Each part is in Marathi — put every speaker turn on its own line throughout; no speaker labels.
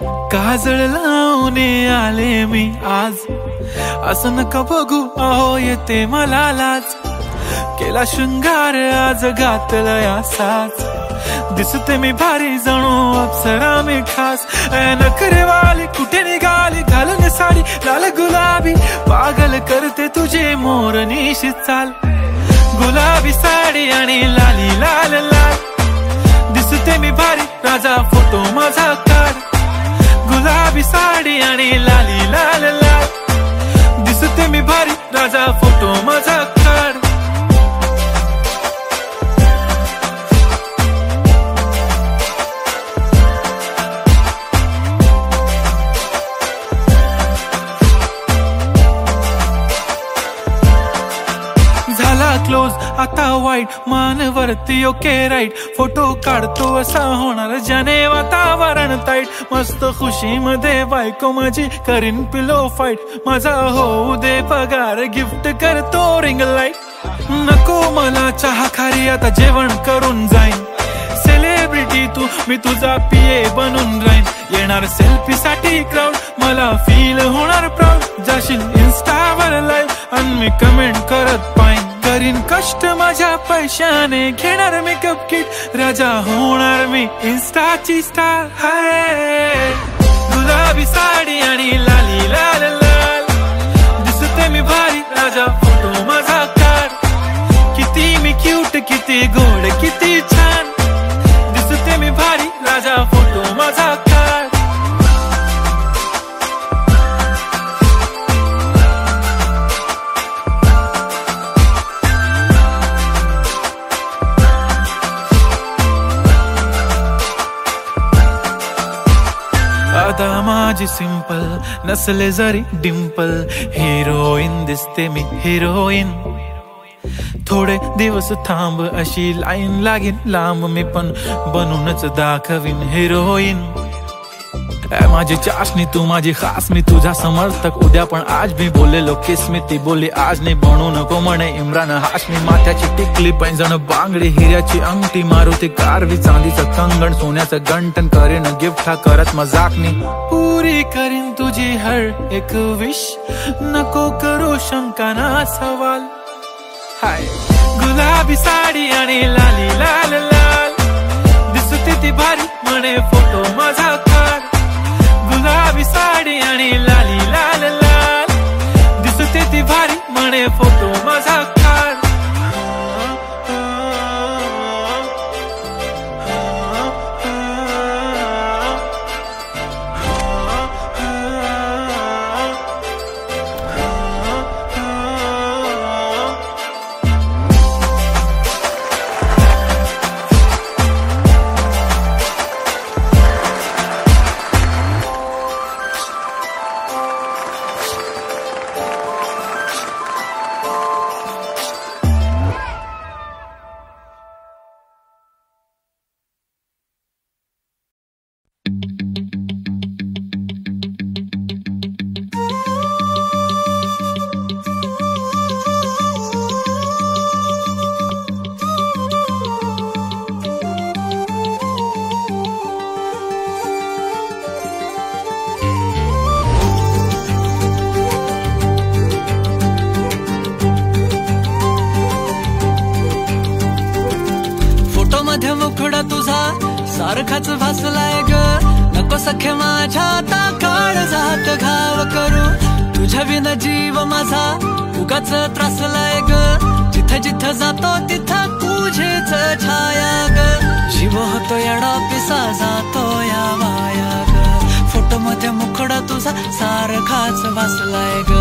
काजळ लावून आले मी आज, असं नका बघू अहो येते मला लाज. केला शृंगार आज घातला या साज, दिसते मी भारी जणू अप्सरा मी खास. नखरेवाली कुठे निघाली घालून साडी लाल गुलाबी, पागल करते तुझे मोरनीशी चाल. गुलाबी साडी आणि लाली लाल लाल, दिसते मी भारी राजा फोटो माझा काढ. गुलाबी साडी आणि लाली लाल लाल, दिसते मी भारी राजा फोटो माझा काढ. क्लोज आता वाईट मानवरती ओके राईट, फोटो काढतो असा होणार ज्याने वातावरण ताईट. मस्त खुशी मध्ये बायको माझी करीन पिलो फाईट, माझा होऊ दे पगार गिफ्ट करतो रिंग लाईट. नको मला चहा खारी आता जेवण करून जाईन, सेलिब्रिटी तू मी तुझा पिये बनून राहीन. येणार सेल्फी साठी क्राऊड मला फील होणार प्राऊड, जाशील इन्स्टावर लाईव्ह आणि मी कमेंट करत पाहिन. करीन कष्ट माझ्या पैशाने घेणार मेकअप किट, राजा होणार मी इन्स्टाची स्टार. हाय गुलाबी साडी आणि लाली लाल लाल, दिसते मी भारी राजा फोटो माझा काढ. किती मी क्यूट किती गोड किती छान, दिसते मी भारी राजा फोटो माझा काढ. आता माझी सिंपल नसले जरी डिंपल, हिरोईन दिसते मी हिरोईन. थोडे दिवस थांब अशी लाईन लागेल लांब, मी पण बनूनच दाखवीन हिरोईन. माझी चाशनी तू माझी खास, मी तुझा समर्थक उद्या पण आज मी बोललेलो किस मी, ती बोलली आज नाही बनू नको म्हणे इम्रान हाशमी. माथ्याची टिकली पैंजण बांगडी हिऱ्याची अंगठी, मारुती कारवी चांदीचं कंगण सोन्याचं गंटन, करीन गिफ्ट हा करत मजाकनी. पुरी करीन तुझी हर एक विश, नको करू शंका ना सवाल. हाय गुलाबी साडी आणि लाली लाल लाल, दिसते ती भारी म्हणे फोटो माझा काढ. गुलाबी साडी आणि लाली लाल लाल, दिसते ती भारी म्हणे फोटो माझा काढ. मुखडा तुझा सारखाच भासलाय ग, नको सखे माझ्या आता काळ जात घाव करू. तुझ्या विन जीव माझा उगाच त्रासलाय ग, जिथं जिथं जातो तिथं तुझेच छाया ग. जीव होतो येडा पिसा जातो या माया ग. फोटो मध्ये मुखडा तुझा सारखाच भासलाय ग,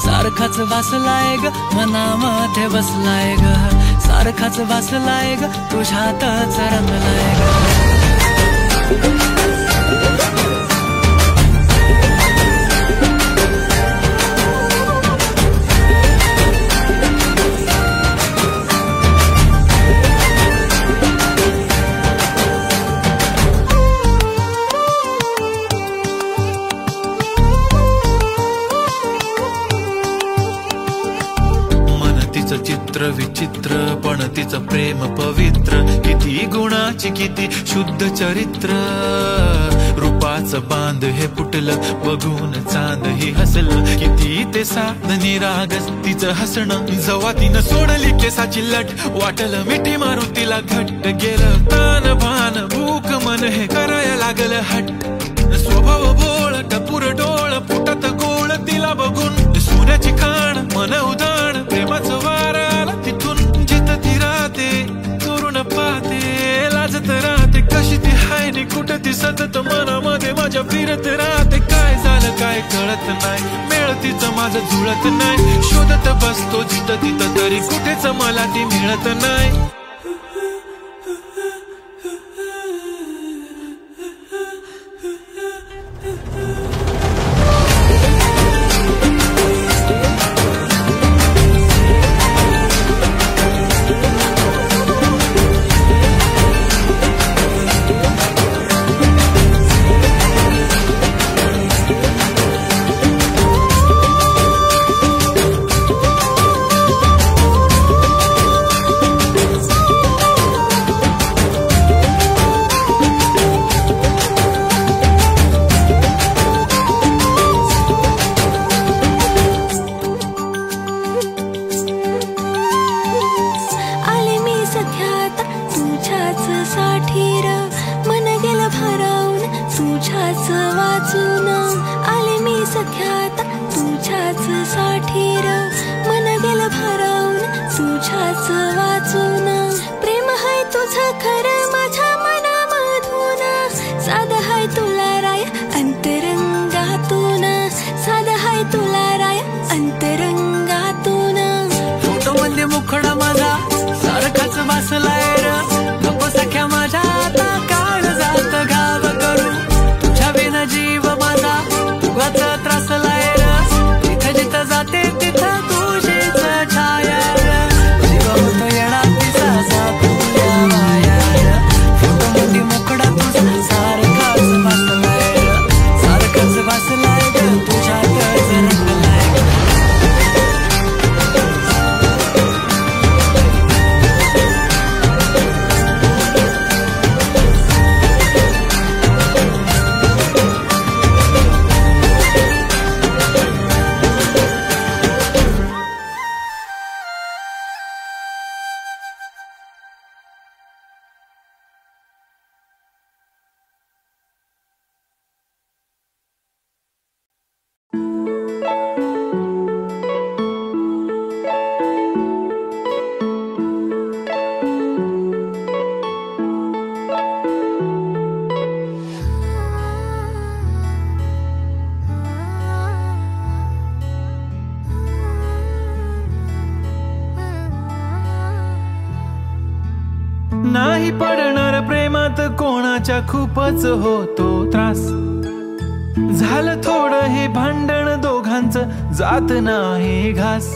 सारखाच भासलाय ग, मनामध्ये बसलाय ग. सारखाच भासलाय ग, तुझ्यातच रंगलाय ग. चित्र विचित्र पण तिचं तुझं प्रेम पवित्र, किती गुणाची किती शुद्ध चरित्र. रूपाचं बांध हे फुटलं बघून चांद ही हसलं, किती ते साध निरागस तिचं हसणं. जवा तिनं सोडली केसाची लट, वाटलं मिठी मारून तिला घट्ट. गेलं तान भान भूक मन हे करायला लागलं हट्ट. स्वभाव भोळ टपूर डोळ फुटत गोळ तिला बघून. सोन्याची खाण मन उदाण प्रेमाचं वार आला तिथून. जिथं ती राहते चोरून पाहते लाजत राहते. कशी ती हाय नि कुठं ती सतत मनामध्ये माझ्या फिरत राहते. काय झालं काय कळत नाही, मेळ तिचं माझं जुळत नाही. शोधत बसतो जिथं तिथं तरी कुठेच मला ती मिळत नाही. नाही पडणार प्रेमात कोणाच्या खूपच होतो त्रास. झालं थोडं हे भांडण दोघांचं जात नाही घास.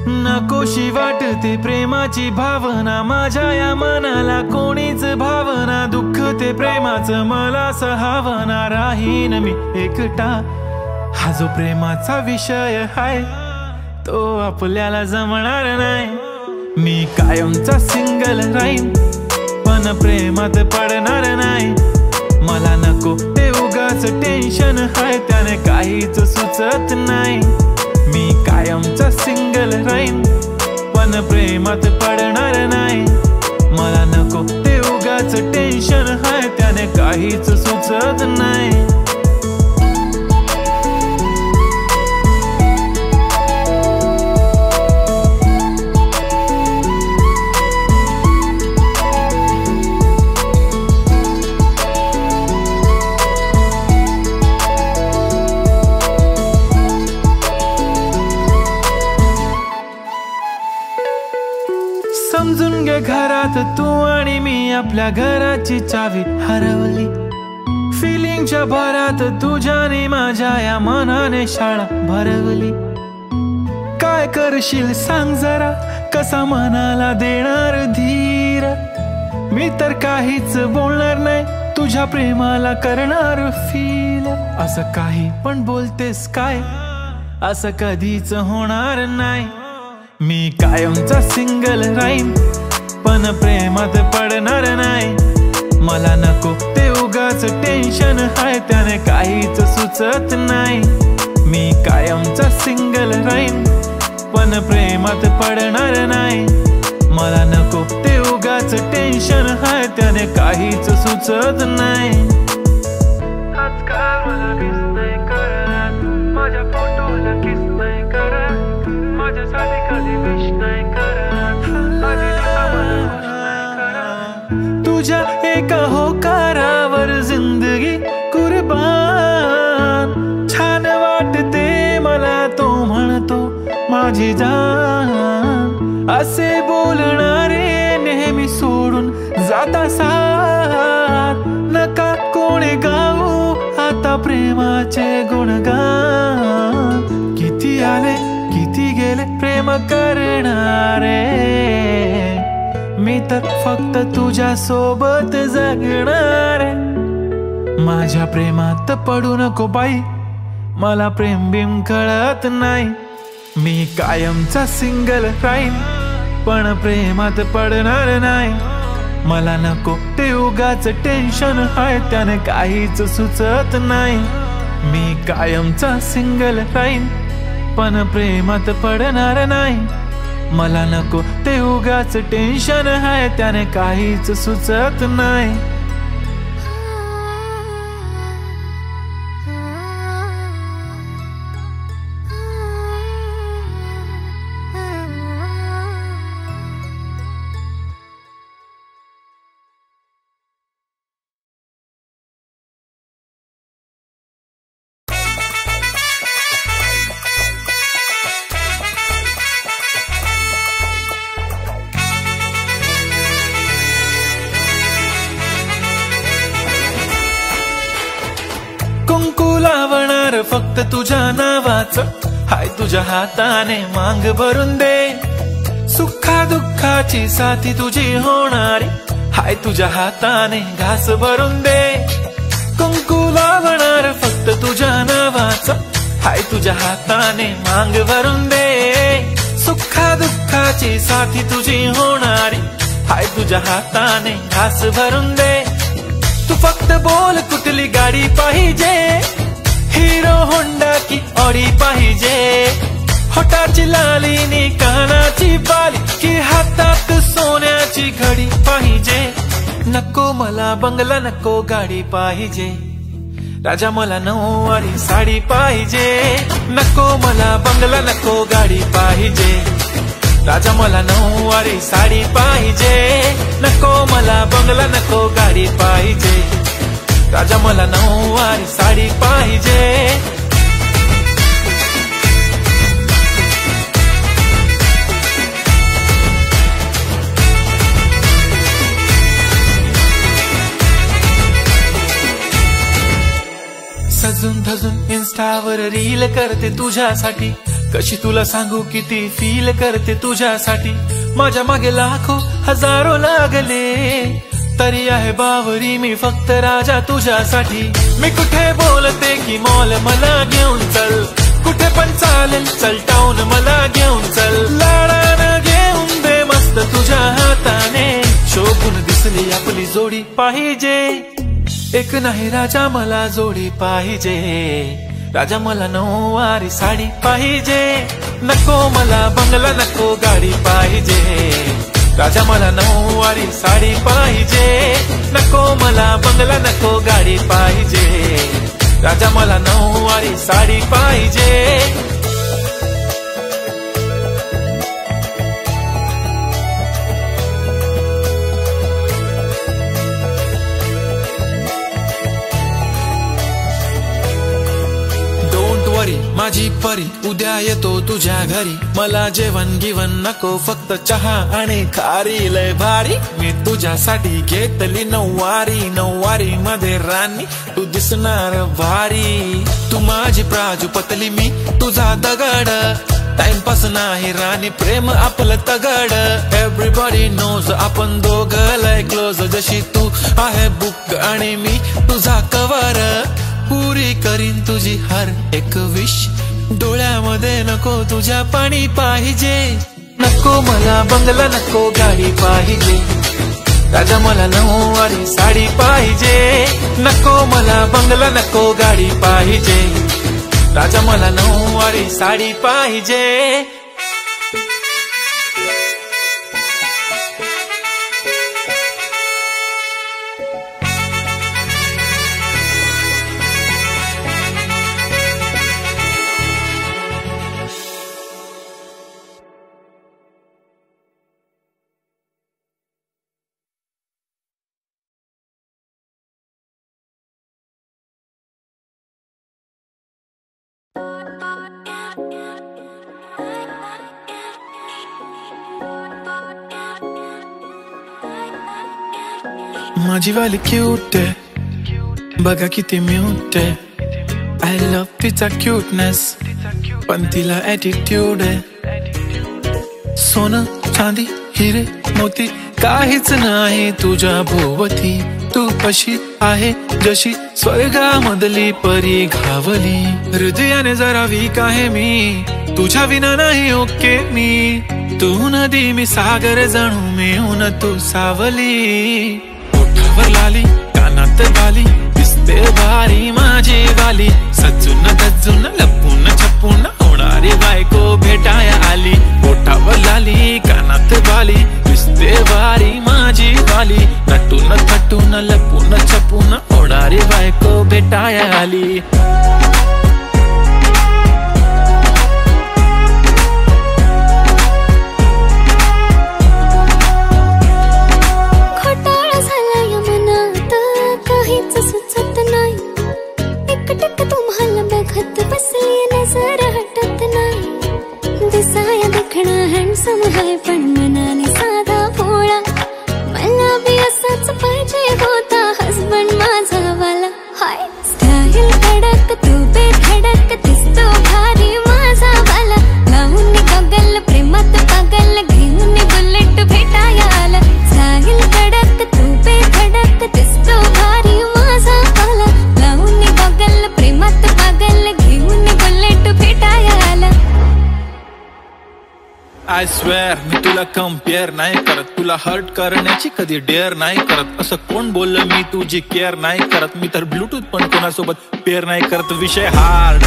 नकोशी वाटते प्रेमाची भावना माझ्या या मनाला कोणीच भावना. दुःख ते प्रेमाचं मला सहावना. राहीन मी एकटा हा जो प्रेमाचा विषय हाय तो आपल्याला जमणार नाही. मी कायमचा सिंगल राहीन पण प्रेमात पडणार नाही. मला नको ते उगाच टेन्शन हाय त्याने काहीच सुचत नाही. मी कायमचा सिंगल राहीन पण प्रेमात पडणार नाही. मला नको ते उगाच टेन्शन हाय त्याने काहीच सुचत नाही. समजून घे घरात तू आणि मी आपल्या घराची चावी हरवली. फिलिंगच्या भरात तुझ्याने माझ्या या मनाने शाळा भरवली. काय करशील सांग जरा कसा मनाला देणार धीर. मी तर काहीच बोलणार नाही तुझ्या प्रेमाला करणार फील. असं काही पण बोलतेस काय असं कधीच होणार नाही. मी कायमचा सिंगल राहीन पण प्रेमात पडणार नाही. मला नको ते उगाच टेन्शन हाय, त्याने काहीच सुचत नाही. मी कायमचा सिंगल राहीन, पण प्रेमात पडणार नाही. मला नको ते उगाच टेन्शन हाय, त्याने काहीच सुचत नाही. आजकाल मला किस नाही करत, माझ्या फोटोला किस नाही करत, माझ्यासाठी कधी विश नाही करत, कधी मला खुश नाही करत. तुझ्या एका होकारावर जिंदगी कुर्बान. छान वाटते मला तो म्हणतो माझी जान. असे बोलणारे नेहमी सोडून जाता साथ. नका कोणी गाऊ आता प्रेमाचे गुणगान. किती आले किती गेले प्रेम करणारे, मी तर फक्त तुझ्या सोबत जगणारे. माझ्या प्रेमात पडू नको बाई, मला प्रेम बिम कळत नाही. मी कायमचा सिंगल राहीन, पण प्रेमात पडणार नाही. मला नको ते उगाच टेन्शन हाय, त्याने काहीच सुचत नाही. मी कायमचा सिंगल राहीन, पण प्रेमात पडणार नाही. मला नको ते उगाच टेन्शन हाय, त्याने काहीच सुचत नाही. कुंकू लावणार फक्त तुझ्या नावाचं, हाय तुझ्या हाताने मांग भरून दे. सुखा दुःखाची साथी तुझी होणारी, हाय तुझ्या हाताने घास भरून दे. कुंकू लावणार फक्त तुझ्या नावाचं, हाय तुझ्या हाताने मांग भरून दे. सुखा दुःखाची साथी तुझी होणारी, हाय तुझ्या हाताने घास भरून दे. तू फक्त बोल कुठली गाडी पाहिजे, हिरो होंडा की ऑडी पाहिजे. होटाची लालीनी कानाची बाली, की हातात सोन्याची घडी पाहिजे. नको मला बंगला नको गाडी पाहिजे, राजा मला नऊवारी साडी पाहिजे. नको मला बंगला नको गाडी पाहिजे, राजा मला नऊवारी साडी पाहिजे. नको मला बंगला नको गाडी पाहिजे, राजा मला नऊवारी साडी पाहिजे. सजून धजून इन्स्टावर रील करते तुझ्यासाठी, कशी तुला सांगू किती फील करते तुझ्यासाठी. माझ्या मागे लाखो हजारो लागले, तरी आहे बावरी मी फक्त राजा तुझ्यासाठी. मी कुठे बोलते की मॉल मला घेऊन चल, कुठे पण चालेल चल टाऊन मला घेऊन चल. लाडानं घेऊन दे मस्त तुझ्या हाताने, शोभून दिसली आपली जोडी पाहिजे. एक नाही राजा मला जोडी पाहिजे, राजा मला नऊवारी साडी पाहिजे. नको मला बंगला नको गाडी पाहिजे, राजा मला नऊवारी साडी पाहिजे. नको मला बंगला नको गाडी पाहिजे, राजा मला नऊवारी साडी पाहिजे. माझी परी उद्या येतो तुझ्या घरी, मला जेवण गिवण नको फक्त चहा आणि खारी. लय भारी मी तुझ्यासाठी घेतली नऊवारी, नऊवारी मध्ये राणी तू दिसणार भारी. तू माझी प्राजूपतली मी तुझा दगड, टाइमपास नाही राणी प्रेम आपलं तगड. एव्हरीबॉडी नोज आपण दोघं लय क्लोज, जशी तू आहे बुक आणि मी तुझा कवर. पुरी करीन तुझी हर एक विश, डोळ्यामध्ये नको तुझ्या पाणी पाहिजे. नको मला बंगला नको गाडी पाहिजे, राजा मला नऊवारी साडी पाहिजे. नको मला बंगला नको गाडी पाहिजे, राजा मला नऊवारी साडी पाहिजे. माझी वाली क्यूट आहे, बघा किती म्यूट आहे. आय लव्ह तिचा क्यूटनेस, पण तिला ॲटिट्यूड आहे. सोनं चांदी हिरे मोती काहीच नाही तुझ्या भोवती. तू कशी आहे जशी स्वर्गामधली परी घावली. हृदयाने जरा वीक आहे मी, तुझ्या विना नाही ओके मी. तू नदी मी सागर जणू मिळून तू सावली. ओठावर लाली कानात बाली दिसते भारी माझी वाली. सजून गजून लपून छपून होणारी बायको भेटाया आली. ओठावर लाली कानात बाली दिसते भारी माझी वाली. नटून थटून लपून छपून होणारी बायको भेटाया आली.
तुम्हाला बघत बसली नजर हटत नाही. दिसाया देखणा हँडसम आहे पण मनाने साधा भोळा. मला बी असाच पाहिजे होता हसबंड माझा वाला. हाय स्टाईल कडक तू बेधडक दिसतो भारी माझा वाला. लावून गगल प्रेमात पागल घेऊन बुलेट भेटाया आला. स्टाईल कडक तू बेधडक दिसतो भारी माझा वाला. लावून गगल प्रेमात पागल घेऊन बुलेट भेटाया आला.
आय स्वेअर मी तुला कम्पेअर नाही करत, तुला हर्ट करण्याची कधी डेअर नाही करत. असं कोण बोललं मी तुझी केअर नाही करत. मी तर ब्लूटूथ पण कोणासोबत पेअर नाही करत. विषय हार्ड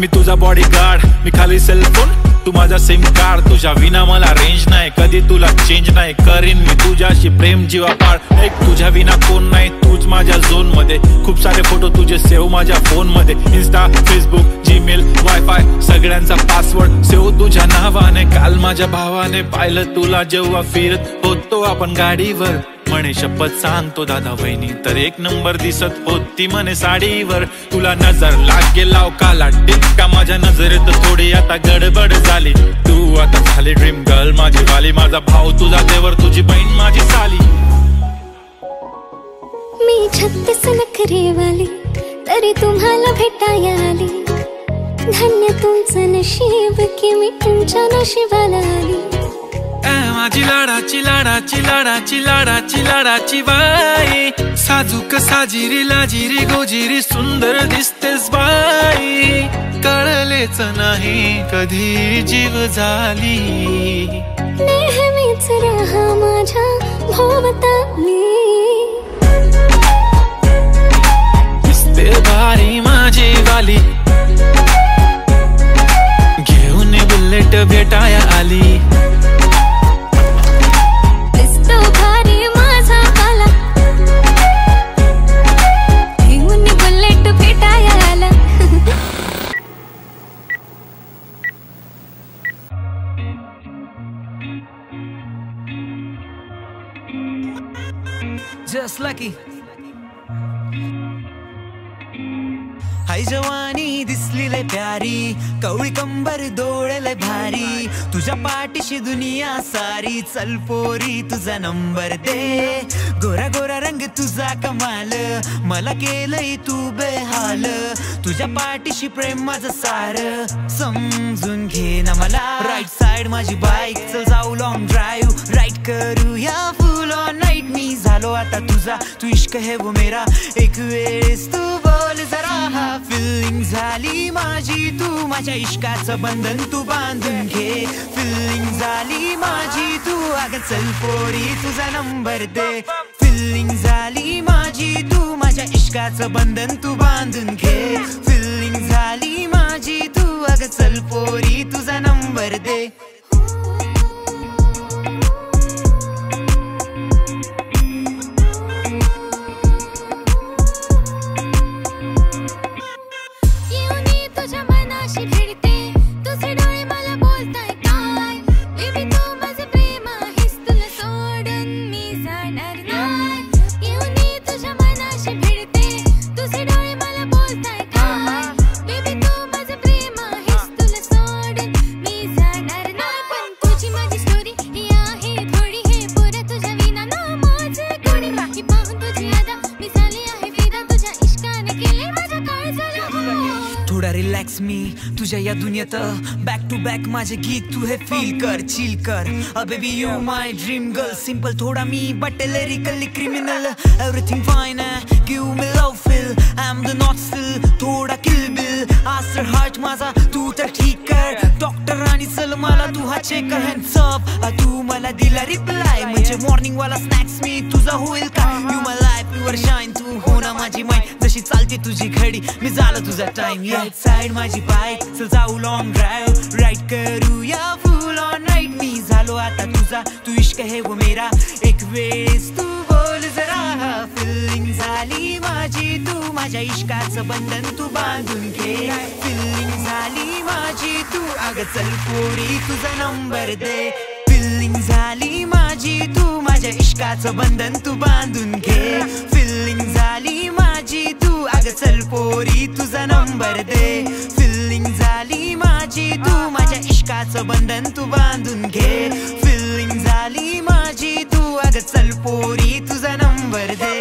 मी तुझा बॉडी गार्ड, मी खाली सेलफोन तू माझा सिम कार्ड. तुझ्या विना मला रेंज नाही, कधी तुला चेंज नाही करीन मी तुझ्याशी प्रेम जीवापाड. एक तुझ्या विना कोण नाही, तूच माझ्या झोन मध्ये. खूप सारे फोटो तुझे सेव्ह माझ्या फोन मध्ये. इन्स्टा फेसबुक जीमेल वायफाय सगळ्यांचा पासवर्ड सेव्ह तुझ्या नावाने. काल माझ्या भावाने पाहिलं तुला जेव्हा फिरत होतो आपण गाडीवर. म्हणे शपथ सांगतो दादा वहिनी तर एक नंबर दिसत होती म्हणे साडीवर. तुला नजर लागे लाव काला टिक्का माझ्या नजरेत थोडी आता गडबड झाली. तू आता झाली ड्रीम गर्ल माझी वाली. माझा भाऊ तुझा देवर तुझी बहीण माझी साली.
मी 36 नखरे वाली तरी तुम्हाला भेटाया आली. धन्य तुमचं नशीब की मी तुमच्या नशिबाला आली.
माझी लाडाची लाडाची लाडाची लाडाची लाडाची बाई. साजूक साजिरी लाजिरी गोजिरी सुंदर दिसतेस बाई. कळलेच नाही कधी जीव झाली.
नेहमीच राहा माझ्या भोवताली.
दिसते भारी माझी वाली. घेऊन बुलेट भेटाया आली.
Just lucky. हाय जवानी दिसली लय प्यारी, कवळी कंबर डोळेलय भारी. तुझ्या पाठीशी दुनिया सारी, चल पोरी तुझा नंबर दे. गोरा गोरा रंग तुझा कमाल, मला केलंय तू बेहाल. तुझ्या पाठीशी प्रेम माझं सार, समजून घे ना मला. राईट साइड माझी बाईक, चल जाऊ लॉंग ड्राईव्ह. राईट करूया फुल ऑन नाईट. मी झालो आता तुझा, तू इश्क है वो मेरा. एक वेळेस तू बोल जरा, हा फिलिंग्स झाली माझी तू माझ्या इश्काचं बंधन तू बांधून घे फिलिंग झाली माझी तू अगं चल पोरी तुझा नंबर दे फिलिंग झाली माझी तू माझ्या इश्काचं बंधन तू बांधून घे फिलिंग झाली माझी तू अगं चल पोरी तुझा नंबर दे रिलॅक्स मी तुझ्या या दुनियेत बॅक टू बॅक माझे गीत तू हे फील कर चिल कर baby you my dream girl simple थोडा मी but lyrically criminal everything fine give me love feel I am the not still थोडा किल बिल आज तर हार्ट माझा तू तर ठीक कर डॉक्टर आणि चल मला तू हा चेक कर हँड्स अप तू मला दिला रिप्लाय म्हणजे मॉर्निंग वाला स्नॅक्स मी तुझा होईल का you my life your shine तू हो ना माझी माइंड जशी चालते तुझी घडी मी झालं तुझा टाइम राईट साइड माझी बाईक चल जाऊ लॉंग ड्राइव राईड करूया फुल ऑन नाईट मी झालो आता तुझा तू इश्क है वो मेरा एक वेळेस तू बोल जरा फिलिंग झाली माझी तू माझ्या इश्काचं बंधन तू बांधून घे फिलिंग झाली माझी तू अगं चल पोरी तुझा नंबर दे फिलिंग झाली माझी तू माझ्या इश्काचं बंधन तू बांधून घे फिलिंग झाली माझी तू अगं चल पोरी तुझा नंबर दे फिलिंग झाली माझी तू माझ्या इश्काचं बंधन तू बांधून घे फिलिंग झाली माझी तू अगं चल पोरी तुझा नंबर दे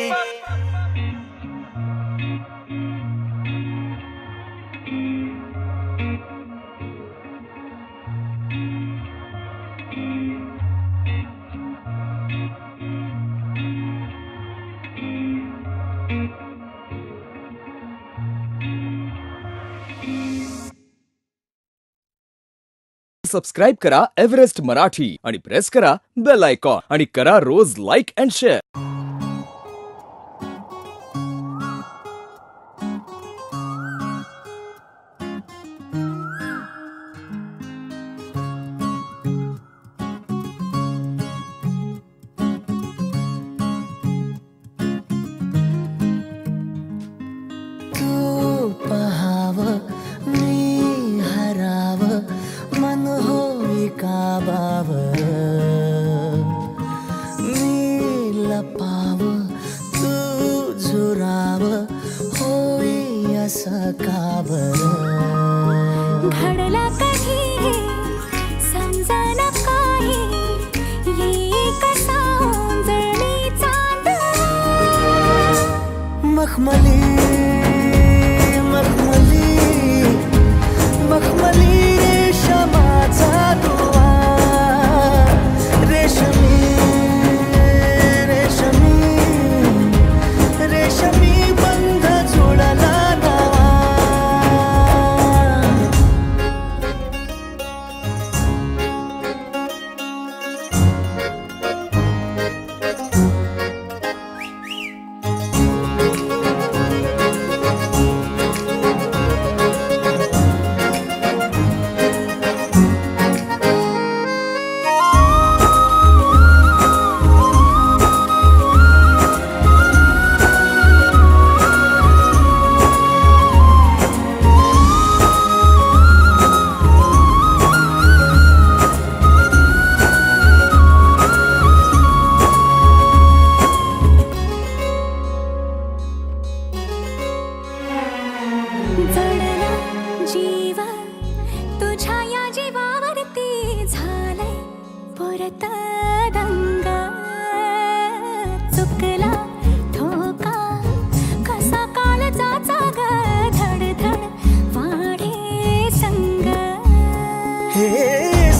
सबस्क्राइब करा एव्हरेस्ट मराठी आणि प्रेस करा बेल आयकॉन आणि करा रोज लाईक अँड शेअर
घडला कधी समजना काही ये कसा जळली चांद
मखमली मखमली मखमली रेशमाचा दुवा रेशमी रेशमी रेशमी बंध जोडला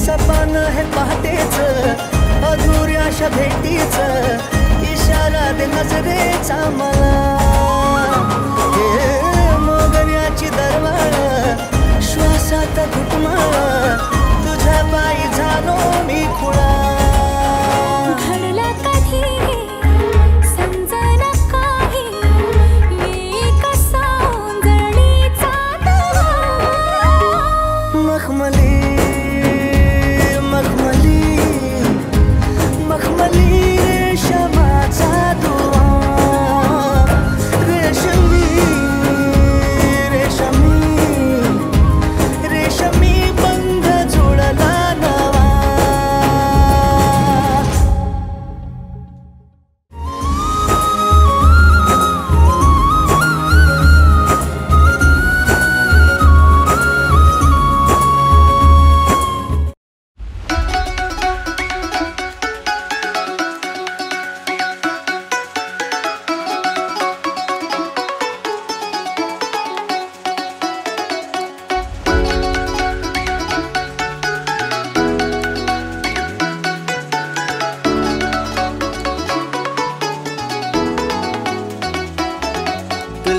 सपन है पहाटेच अधुऱ्याशा भेटीच इशारा दे नजरेचा मला मोगऱ्याची दरवाळ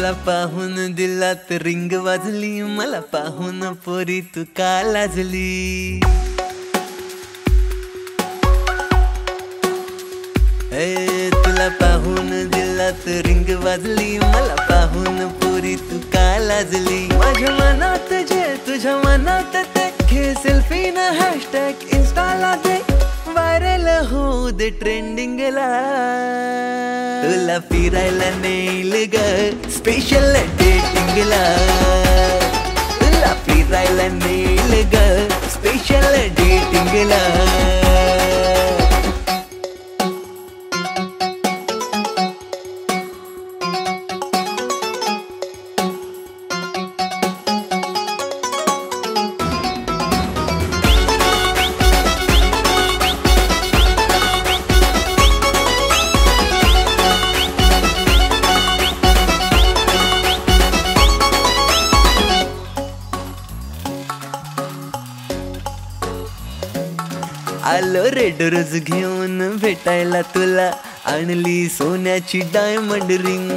तुला पाहून दिलात रिंग वाजली, मला पाहून पोरी तू का लाजली. तुला पाहून दिलात रिंग वाजली, मला पाहून पोरी तू का लाजली. माझ्या मनात जे तुझ्या मनात ते, घे सेल्फी न हॅशटॅग इन्स्टाला दे, व्हायरल होऊ दे ट्रेंडिंगला. तुला फिरायला नेईल ग स्पेशल डेटिंगला, तुला फिरायला नेईल ग स्पेशल डेटिंगला. आलो रेड रोज घेऊन भेटायला तुला, आणली सोन्याची डायमंड रिंग.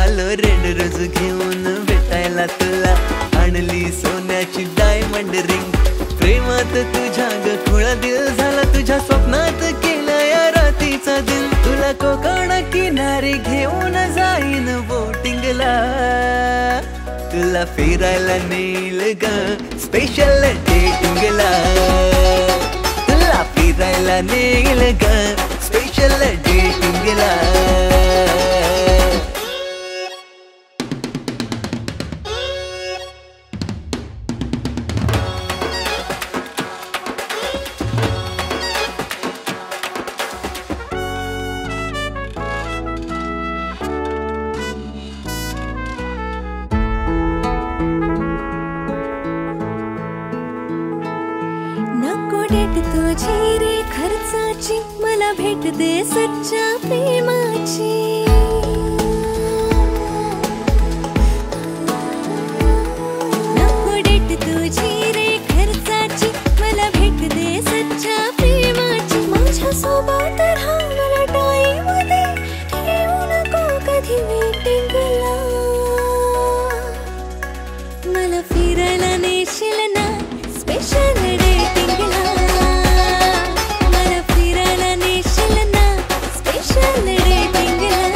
आलो रेड रोज घेऊन भेटायला तुला, आणली सोन्याची डायमंड रिंग. प्रेमात तुझ्या ग खुळा दिल झाला, तुझ्या स्वप्नात केला या रातीचा दिन. तुला कोकण किनारी घेऊन जाईन बोटिंगला, तुला फिरायला नेईल ग स्पेशल डेटिंगला. तुला फिरायला नेईल ग स्पेशल डेटिंगला.
तुझी रे खर्चाची, मला भेट दे सच्च्या प्रेमाची. नको डेट तुझी रे खर्चाची, मला भेट दे सच्च्या प्रेमाची. माझ्या सोबत राहा मला टाईम दे, ठेवू नको कधी वेटिंगला. मला फिरायला नेशील ना स्पेशल डेटिंगला. मला फिरायला नेशील ना स्पेशल डेटिंगला.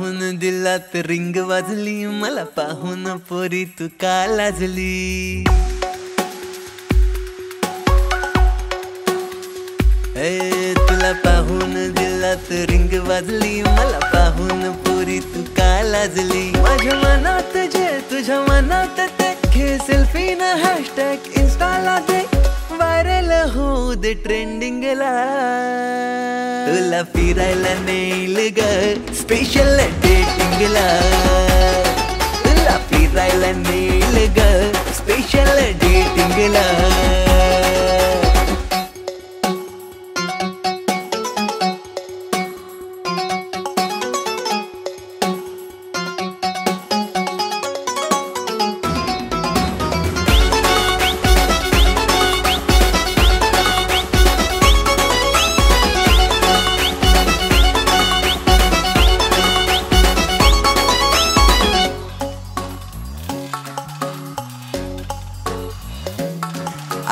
पाहून दिलात रिंग वाजली, मला पाहून पोरी तू का लाजली. तुला पाहून दिलात रिंग वाजली, मला पाहून पोरी तू का लाजली. माझ्या मनात जे तुझ्या मनात ते, घे सेल्फी न हॅशटॅग इन्स्टाला दे, व्हायरल होऊ दे ट्रेंडिंगला. तुला फिरायला नेईल ग स्पेशल डेटिंगला, तुला फिरायला नेईल ग स्पेशल डेटिंगला.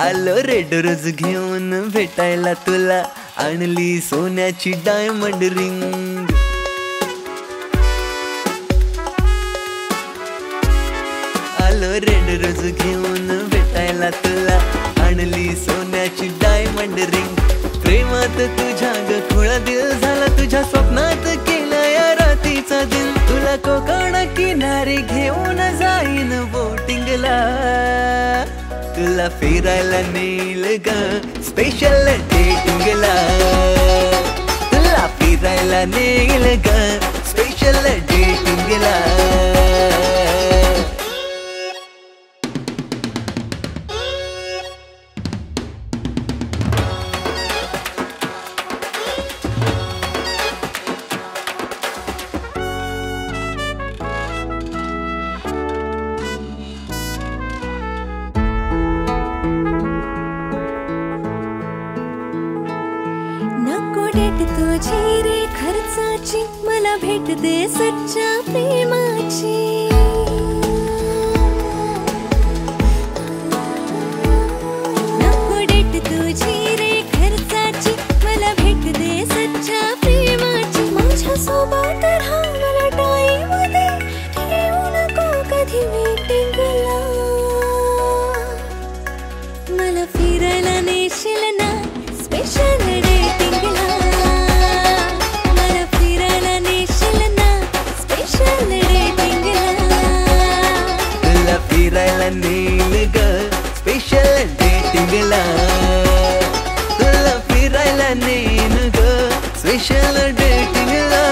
आलो रेड रोज घेऊन भेटायला तुला, आणली सोन्याची डायमंड रिंग. आलो रेड रोज घेऊन भेटायला तुला, आणली सोन्याची डायमंड रिंग. प्रेमात तुझ्या ग खुळा दिल झाला, तुझ्या स्वप्नात केला या रातीचा दिन. तुला कोकण किनारी घेऊन जाईन बोटिंगला, तुला फिरायला नेईल ग स्पेशल डेटिंगला. तुला फिरायला नेईल ग स्पेशल डेटिंगला.
तुझी रे खर्चाची, मला भेट दे सच्च्या प्रेमाची. नको डेट तुझी रे खर्चाची, मला भेट दे सच्च्या प्रेमाची. माझ्या सोबत राहा मला टाईम दे, येऊ नको कधी मीटिंगला. मला फिरायला नेशील ना स्पेशल डेटिंगला.
फिरायला नेईल ग स्पेशल डेटिंगला, तुला फिरायला नेईल ग स्पेशल डेटिंगला.